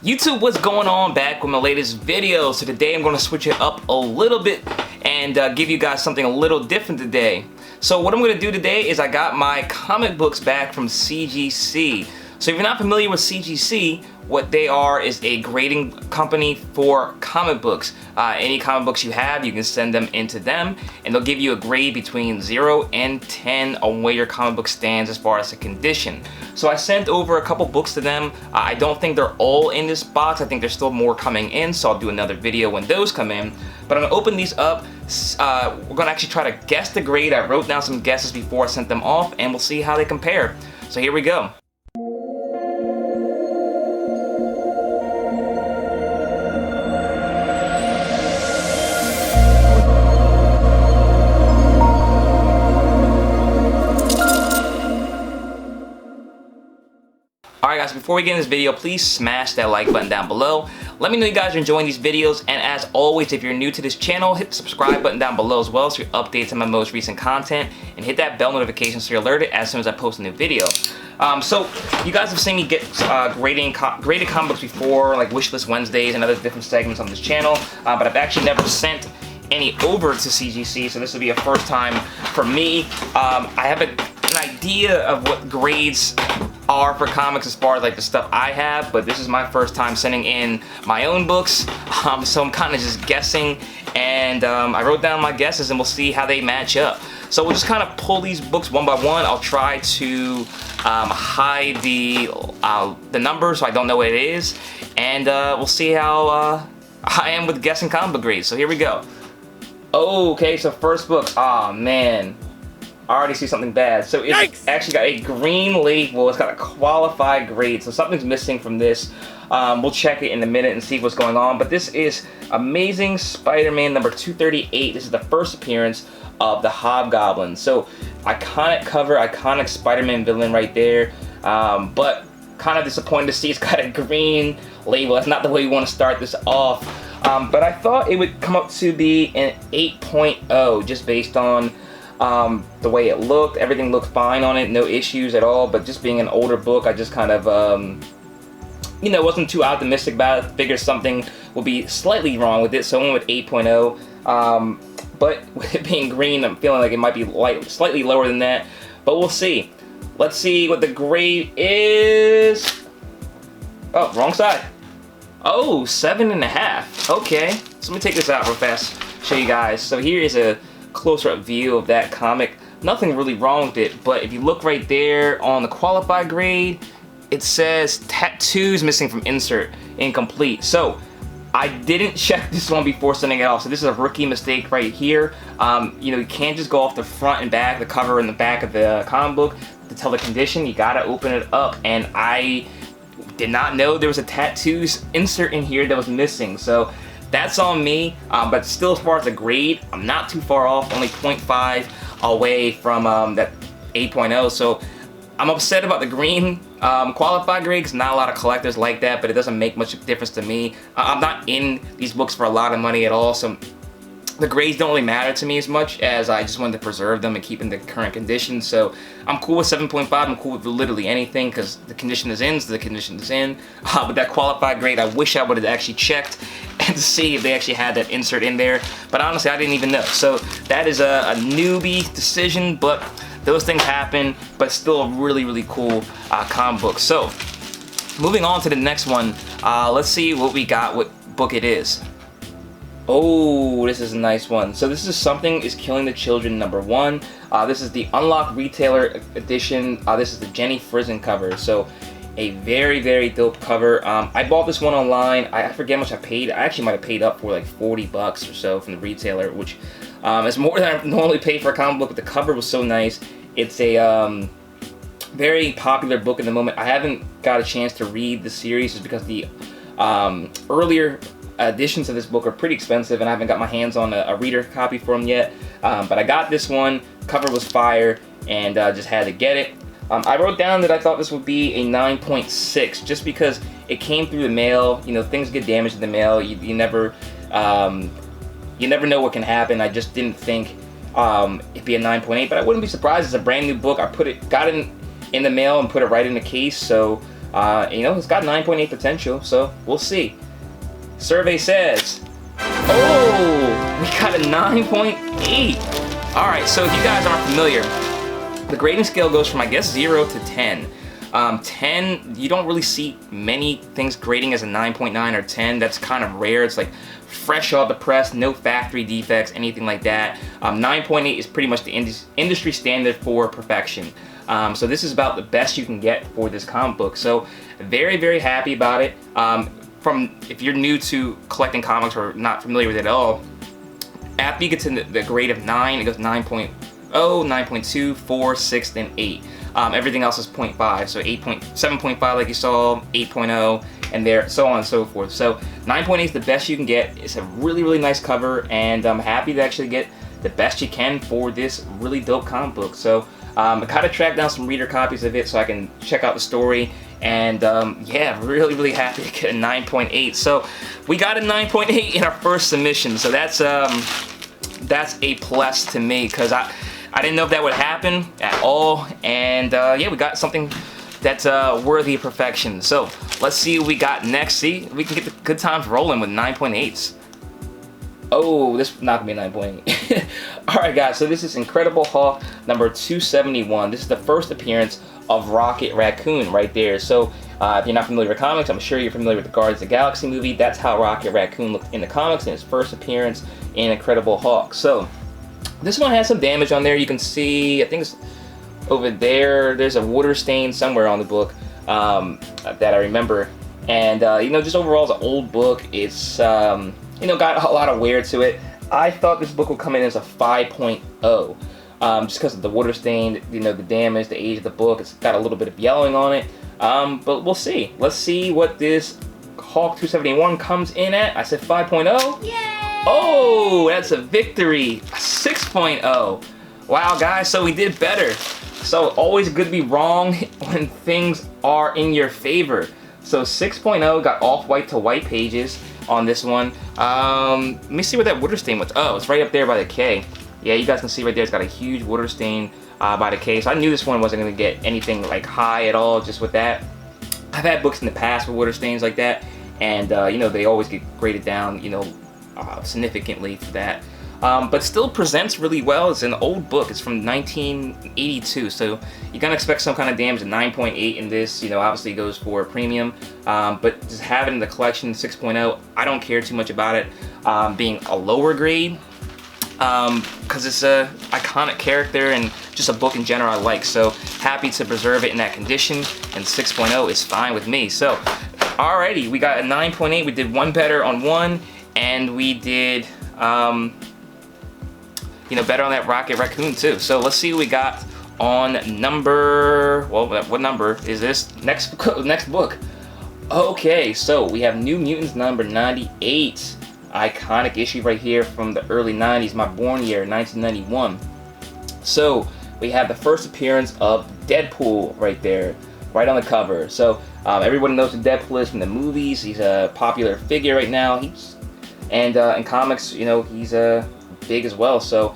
YouTube, what's going on? Back with my latest video. So today I'm going to switch it up a little bit and give you guys something a little different today. So what I'm going to do today is I got my comic books back from CGC. So if you're not familiar with CGC, what they are is a grading company for comic books. Any comic books you have, you can send them into them and they'll give you a grade between 0 and 10 on where your comic book stands as far as the condition. So I sent over a couple books to them. I don't think they're all in this box. I think there's still more coming in, so I'll do another video when those come in. But I'm gonna open these up. We're gonna actually try to guess the grade. I wrote down some guesses before I sent them off and we'll see how they compare. So here we go. Alright guys, before we get in this video, please smash that like button down below. Let me know you guys are enjoying these videos, and as always, if you're new to this channel, hit the subscribe button down below as well so you're updates on my most recent content, and hit that bell notification so you're alerted as soon as I post a new video. So you guys have seen me get graded comic books before, like Wishlist Wednesdays and other different segments on this channel, but I've actually never sent any over to CGC, so this will be a first time for me. I have an idea of what grades are for comics as far as like the stuff I have, but this is my first time sending in my own books, so I'm kind of just guessing, and I wrote down my guesses and we'll see how they match up. So we'll just kind of pull these books one by one. I'll try to hide the number so I don't know what it is, and we'll see how I am with guessing comic book grades. So here we go. Okay, so first book. Oh man, I already see something bad. So it's Yikes! Actually got a green label. It's got a qualified grade. So something's missing from this. We'll check it in a minute and see what's going on. But this is Amazing Spider-Man number 238. This is the first appearance of the Hobgoblin. So iconic cover, iconic Spider-Man villain right there. But kind of disappointed to see it's got a green label. That's not the way you want to start this off. But I thought it would come up to be an 8.0 just based on the way it looked. Everything looked fine on it, no issues at all, but just being an older book, I just kind of you know, wasn't too optimistic about it. Figured something would be slightly wrong with it, so I went with 8.0. But with it being green, I'm feeling like it might be slightly lower than that, but we'll see. Let's see what the grade is. Oh, wrong side. Oh, 7.5. Okay, so let me take this out real fast, show you guys. So here is a closer up view of that comic. Nothing really wrong with it, but if you look right there on the qualified grade, it says tattoos missing from insert, incomplete. So I didn't check this one before sending it off, so this is a rookie mistake right here. You know, you can't just go off the front and back, the cover and the back of the comic book to tell the condition. You gotta open it up, and I did not know there was a tattoos insert in here that was missing. So that's on me, but still, as far as the grade, I'm not too far off, only 0.5 away from that 8.0. So I'm upset about the green qualified grade because not a lot of collectors like that, but it doesn't make much difference to me. I'm not in these books for a lot of money at all, so the grades don't really matter to me as much as I just wanted to preserve them and keep in the current condition. So I'm cool with 7.5. I'm cool with literally anything because the condition is in, so the condition is in. But that qualified grade, I wish I would have actually checked and to see if they actually had that insert in there. But honestly, I didn't even know. So that is a newbie decision, but those things happen. But still a really, really cool comic book. So moving on to the next one, let's see what we got, what book it is. Oh, this is a nice one. So this is Something is Killing the Children number 1. This is the Unlocked Retailer edition. This is the Jenny Frison cover. So a very, very dope cover. I bought this one online. I forget how much I paid. I actually might have paid up for like 40 bucks or so from the retailer, which is more than I normally pay for a comic book, but the cover was so nice. It's a very popular book in the moment. I haven't got a chance to read the series just because the earlier editions of this book are pretty expensive and I haven't got my hands on a reader copy for them yet, but I got this one. Cover was fire and just had to get it. I wrote down that I thought this would be a 9.6 just because it came through the mail. You know, things get damaged in the mail. You never know what can happen. I just didn't think it'd be a 9.8, but I wouldn't be surprised. It's a brand new book. I got it in the mail and put it right in the case, so You know, it's got 9.8 potential, so we'll see. Survey says, oh, we got a 9.8. All right, so if you guys aren't familiar, the grading scale goes from, I guess, 0 to 10. 10, you don't really see many things grading as a 9.9 or 10. That's kind of rare. It's like fresh off the press, no factory defects, anything like that. 9.8 is pretty much the industry standard for perfection. So this is about the best you can get for this comic book. So very, very happy about it. If you're new to collecting comics or not familiar with it at all, after you get to the grade of 9, it goes 9.0, 9.2, 4, 6, then 8. Everything else is 0.5, so 7.5 like you saw, 8.0, and there, so on and so forth. So 9.8 is the best you can get. It's a really, really nice cover, and I'm happy to actually get the best you can for this really dope comic book. So I kind of tracked down some reader copies of it so I can check out the story, and yeah, really, really happy to get a 9.8. So we got a 9.8 in our first submission, so that's a plus to me, because I didn't know if that would happen at all, and yeah, we got something that's worthy of perfection. So let's see what we got next. See, we can get the good times rolling with 9.8s. Oh, this is not gonna be 9.8. Alright guys, so this is Incredible Hulk number 271. This is the first appearance of Rocket Raccoon right there. So if you're not familiar with comics, I'm sure you're familiar with the Guardians of the Galaxy movie. That's how Rocket Raccoon looked in the comics in his first appearance in Incredible Hulk. So this one has some damage on there. You can see, I think it's over there, there's a water stain somewhere on the book that I remember. And you know, just overall, it's an old book. It's you know, got a lot of wear to it. I thought this book would come in as a 5.0, just because of the water stain, you know, the damage, the age of the book. It's got a little bit of yellowing on it, but we'll see. Let's see what this Hulk 271 comes in at. I said 5.0. Yay! Oh, that's a victory. 6.0. Wow, guys, so we did better. So always good to be wrong when things are in your favor. So 6.0 got off-white to white pages on this one. Let me see where that water stain was. Oh, it's right up there by the K. Yeah, you guys can see right there, it's got a huge water stain by the K. So I knew this one wasn't gonna get anything like high at all just with that. I've had books in the past with water stains like that, and you know, they always get graded down, you know, significantly for that. But still presents really well. It's an old book. It's from 1982, so you're gonna expect some kind of damage. 9.8 in this, you know, obviously goes for premium, but just having in the collection 6.0, I don't care too much about it being a lower grade, because it's a iconic character and just a book in general I like. So happy to preserve it in that condition, and 6.0 is fine with me. So alrighty, we got a 9.8. We did one better on one, and we did you know, better on that Rocket Raccoon too. So let's see what we got on number, well, what number is this? Next book. Okay, so we have New Mutants number 98. Iconic issue right here from the early 90s, my born year, 1991. So we have the first appearance of Deadpool right there, right on the cover. So everyone knows who Deadpool is from the movies. He's a popular figure right now. And in comics, you know, he's big as well. So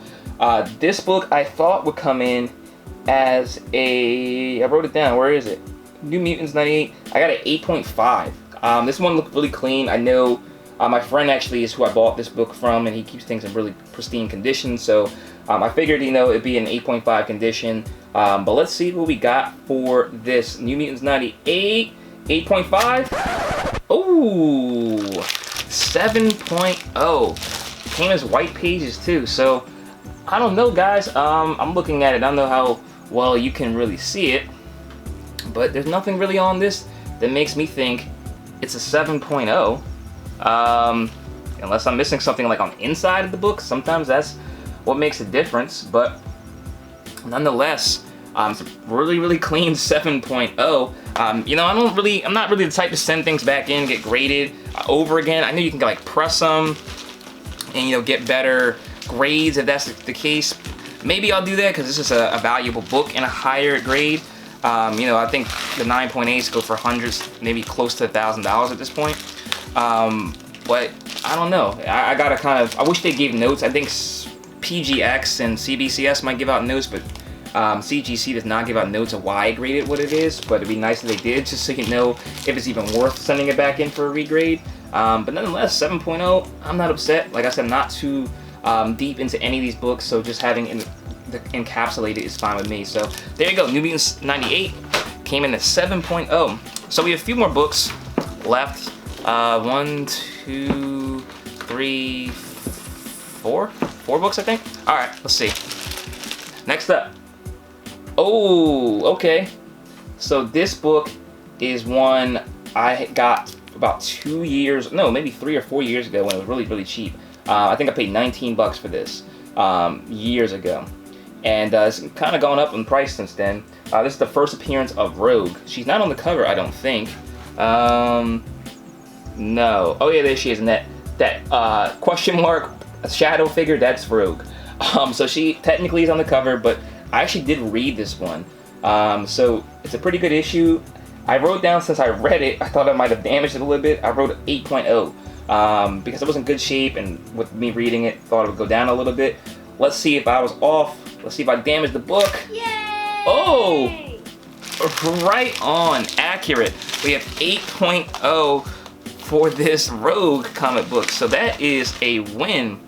this book I thought would come in as I wrote it down, where is it? New Mutants 98. I got an 8.5. This one looked really clean. I know my friend actually is who I bought this book from, and he keeps things in really pristine condition, so I figured, you know, it'd be an 8.5 condition. But let's see what we got for this New Mutants 98. 8.5. Oh, 7.0. Came as white pages too, so I don't know, guys. I'm looking at it. I don't know how well you can really see it, but there's nothing really on this that makes me think it's a 7.0. Unless I'm missing something like on the inside of the book. Sometimes that's what makes a difference, but nonetheless, it's a really, really clean 7.0. You know, I'm not really the type to send things back in, get graded over again. I know you can like press them and, you know, get better grades if that's the case. Maybe I'll do that because this is a valuable book in a higher grade. You know, I think the 9.8s go for hundreds, maybe close to $1,000 at this point. But I don't know. I gotta kind of, I wish they gave notes. I think PGX and CBCS might give out notes, but CGC does not give out notes of why I graded what it is, but it'd be nice if they did, just so you know if it's even worth sending it back in for a regrade. But nonetheless, 7.0, I'm not upset. Like I said, I'm not too deep into any of these books, so just having the encapsulated is fine with me. So there you go, New Mutants 98 came in at 7.0. So we have a few more books left. 1, 2, 3, 4 books, I think. All right, let's see. Next up. Oh, okay. So this book is one I got about 2 years, no, maybe 3 or 4 years ago when it was really, really cheap. I think I paid 19 bucks for this years ago. And it's kind of gone up in price since then. This is the first appearance of Rogue. She's not on the cover, I don't think. No. Oh yeah, there she is in that question mark shadow figure. That's Rogue. So she technically is on the cover, but I actually did read this one. So it's a pretty good issue. I wrote down, since I read it, I thought I might have damaged it a little bit. I wrote 8.0 because it was in good shape, and with me reading it, thought it would go down a little bit. Let's see if I was off. Let's see if I damaged the book. Yay! Oh! Right on. Accurate. We have 8.0 for this Rogue comic book. So that is a win.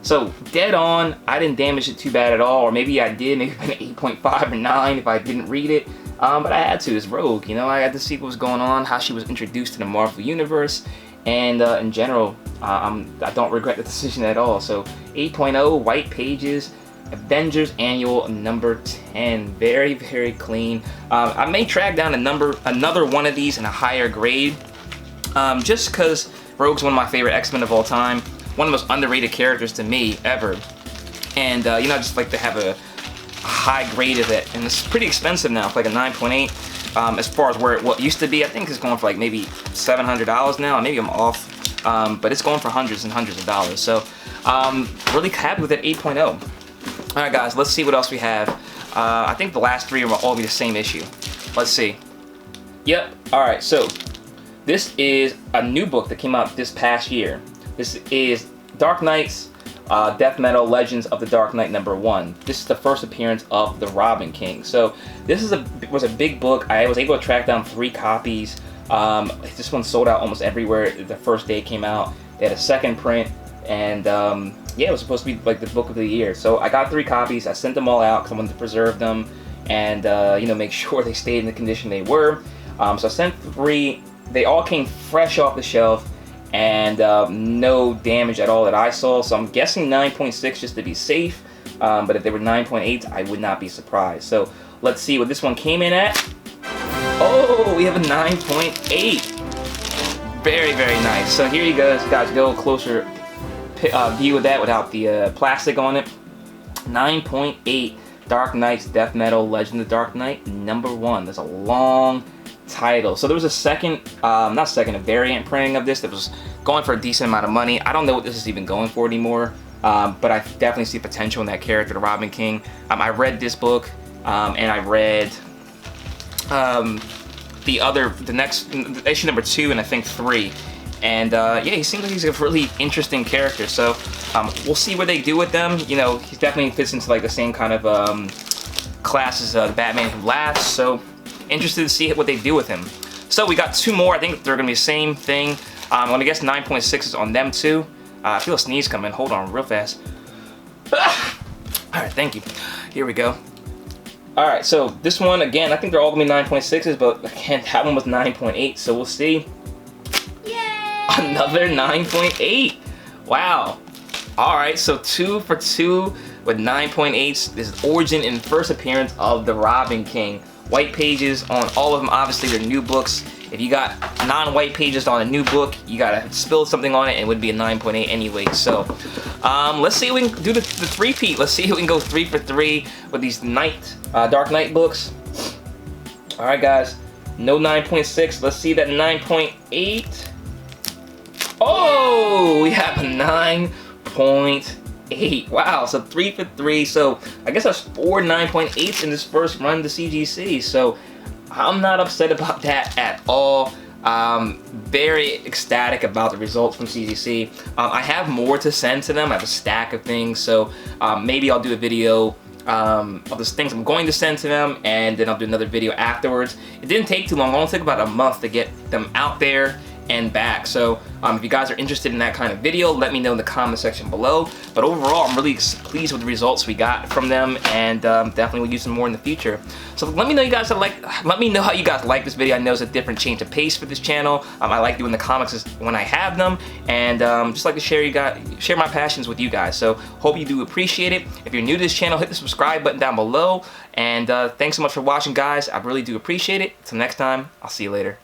So dead on. I didn't damage it too bad at all. Or maybe I did. Maybe an 8.5 or 9 if I didn't read it. But I had to. It's Rogue. You know, I had to see what was going on, how she was introduced to the Marvel Universe. And in general, I don't regret the decision at all. So 8.0, white pages, Avengers Annual number 10. Very, very clean. I may track down another one of these in a higher grade, just because Rogue's one of my favorite X-Men of all time. One of the most underrated characters to me ever. And you know, I just like to have a high grade of it. And it's pretty expensive now, it's like a 9.8. As far as where it used to be, I think it's going for like maybe $700 now. Maybe I'm off, but it's going for hundreds and hundreds of dollars. So really happy with that 8.0. All right, guys, let's see what else we have. I think the last three will all be the same issue. Let's see. Yep. All right. So this is a new book that came out this past year. This is Dark Knight's Death Metal Legends of the Dark Knight number 1. This is the first appearance of the Robin King. So this is was a big book. I was able to track down 3 copies. This one sold out almost everywhere the first day it came out. They had a second print, and yeah, it was supposed to be like the book of the year. So I got 3 copies. I sent them all out because I wanted to preserve them and you know, make sure they stayed in the condition they were. So I sent 3. They all came fresh off the shelf, and no damage at all that I saw. So I'm guessing 9.6 just to be safe. But if they were 9.8, I would not be surprised. So let's see what this one came in at. Oh, we have a 9.8. Very, very nice. So here you guys go, closer view of that without the plastic on it. 9.8. Dark Knight's Death Metal Legend of the Dark Knight number 1. That's a long title. So there was a second, a variant printing of this that was going for a decent amount of money. I don't know what this is even going for anymore, but I definitely see potential in that character, the Robin King. I read this book, and I read the next issue number 2 and I think 3. And yeah, he seems like he's a really interesting character. So we'll see what they do with them. You know, he definitely fits into like the same kind of class as the Batman Who Laughs. So interested to see what they do with him. So we got 2 more. I think they're gonna be the same thing. I'm gonna guess 9.6 is on them too. I feel a sneeze coming. Hold on, real fast. All right, thank you. Here we go. All right, so this one again, I think they're all gonna be 9.6s, but again, that one was 9.8. So we'll see. Yay! Another 9.8. Wow. All right, so 2 for 2 with 9.8s. This is origin and first appearance of the Robin King. White pages on all of them. Obviously, they're new books. If you got non-white pages on a new book, you gotta spill something on it, and it would be a 9.8 anyway. So let's see if we can do the three-peat. Let's see if we can go 3 for 3 with these Dark Knight books. All right, guys. No 9.6. Let's see that 9.8. Oh, we have a 9.8. Wow, so 3 for 3. So I guess that's 4 9.8s in this first run to CGC. So I'm not upset about that at all. Very ecstatic about the results from CGC. I have more to send to them. I have a stack of things. So maybe I'll do a video of the things I'm going to send to them, and then I'll do another video afterwards. It didn't take too long. It only took about a month to get them out there and back. So if you guys are interested in that kind of video, let me know in the comment section below. But overall, I'm really pleased with the results we got from them, and definitely will use them more in the future. So let me know let me know how you guys like this video. I know it's a different change of pace for this channel. I like doing the comics when I have them, and just like to share my passions with you guys. So hope you do appreciate it. If you're new to this channel, hit the subscribe button down below, and thanks so much for watching, guys. I really do appreciate it. Till next time, I'll see you later.